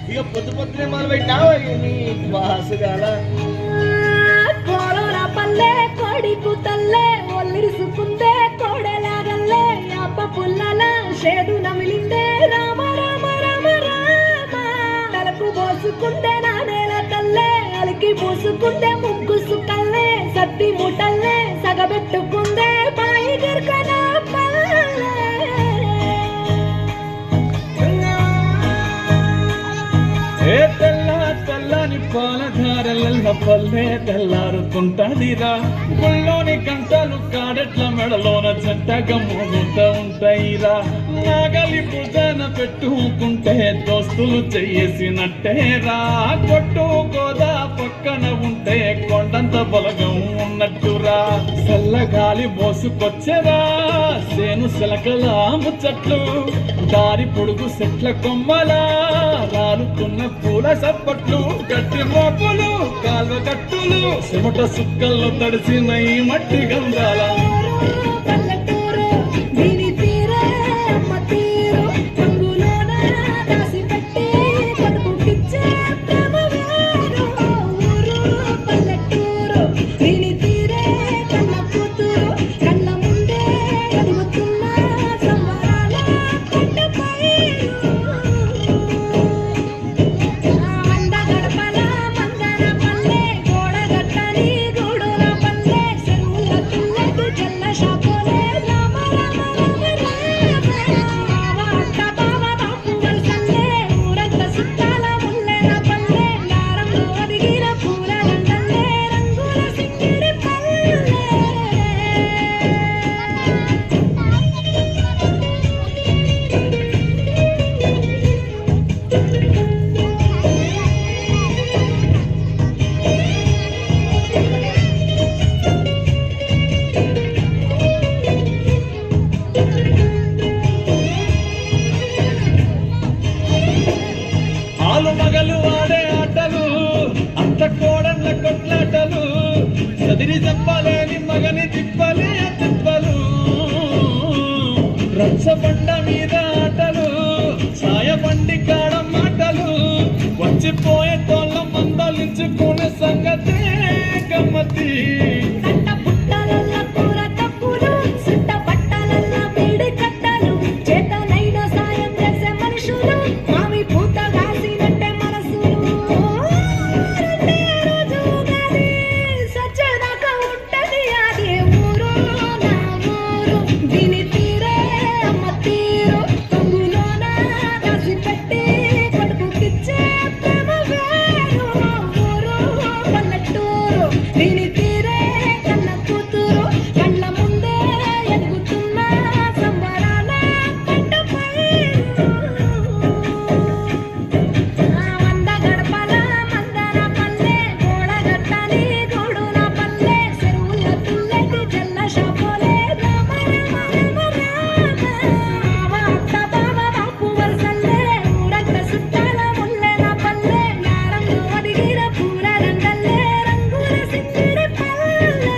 ఇక పొద్దు పొద్దునే మొదలు పెట్టావు నీ బాసుగాల కోరోనా పల్లె కోడి కూతల్లే ఒల్లిరుసుకుందే కోడెలాగల్లే అప్ప పుల్లల షేదు నమిలిందే రామ రామ రామ రామ తలకు పోసుకుందే నానేల కల్లే అలికి పూసుకుందే ముగ్గు సుకల్లే సత్తి ముటల్లే సగబెట్టుకుందే బాయి గిర్కన పల్లె ఏ తెల్ల తెల్లని పాలధారల పల్లె తెల్లారుతుంటదిరా గుళ్ళోని గంటలు కాడెట్ల మెడలోన జంటగా మోగుతూ ఉంటాయిరా నాగలి భుజాన పెట్టుకుంటే దోస్తులు చెయ్యేసినట్టేరా కొట్టు గోదా పక్కన ఉంటే కొండంత బలగం ఉన్నట్టురా చల్లగాలి మోసుకొచ్చేరా సేను శిలకల ముచ్చట్లు దారి పొడుగు చెట్ల కొమ్మలా రాలుతున్న పూల సప్పట్లు గట్టి మోపులు కాల్వ కట్టులు చెమట సుక్కల్లో తడిసిన ఈ మట్టి గంధాల పల్లెటూరు దీని తీరే అమ్మ తీరు రంగులోన దాసి పెట్టి కొడుకుకిచ్చే ప్రేమ వేరు ఊరు పల్లెటూరు దీని తీరే కన్న కూతురు కళ్ళ ముందే ఎదుగుతున్న సంబరాల పంట పైరు వంద గడపల మందర పల్లె గోడగట్టని గూడుల పల్లె చెరువుల తుల్లెకు జల్ల షాపోలే రామ రామ రామ రామ అక్క బావ బాపు వలసల్లే ఊరంత సుట్టాల ముల్లెల పల్లె నారంలో ఒదిగిన పూల దండల్లే రంగుల సింగిడి పల్లె ఆలు మగలు ఆడే ఆటలు అంత కోడళ్ళ కొట్లాటలు సదిరి చెప్పలేని మగని తిప్పలే తిప్పలు రచ్చబండ మీద ఆటలు ఛాయబండి కాడ మాటలు వచ్చిపోయే తోళ్ళ మందలించుకునే సంగతే గమ్మతి కట్ట పుట్టలల్ల కూర తప్పులు సుట్ట పట్టలల్ల వేడి కట్టలు చేతనైన సాయం చేసే మనుషులు మామి పూత కాసినట్టే మనసులు రెండే రోజు ఉగాది సచ్చేదాకా ఉంటది అది ఊరు నా ఊరు దీని తీరే అమ్మ తీరు తొంగులోన దాసి పెట్టి కొడుకుకిచ్చే ప్రేమ వేరు ఊరు పల్లెటూరు దీని తీరే కన్న కూతురు కళ్ళ ముందే ఎదుగుతున్న సంబరాల పంట పైరు వంద గడపల మందర పల్లె గోడగట్టని గూడుల పల్లె చెరువుల తుల్లెకి జల్ల షాపోలే రామ రామ రామ రామ అక్క బావ బాపు వలసల్లే ఊరంత సుట్టాల ముల్లెల పల్లె నారంలో ఒదిగిన పూల దండల్లే రంగుల సింగిడి పల్లె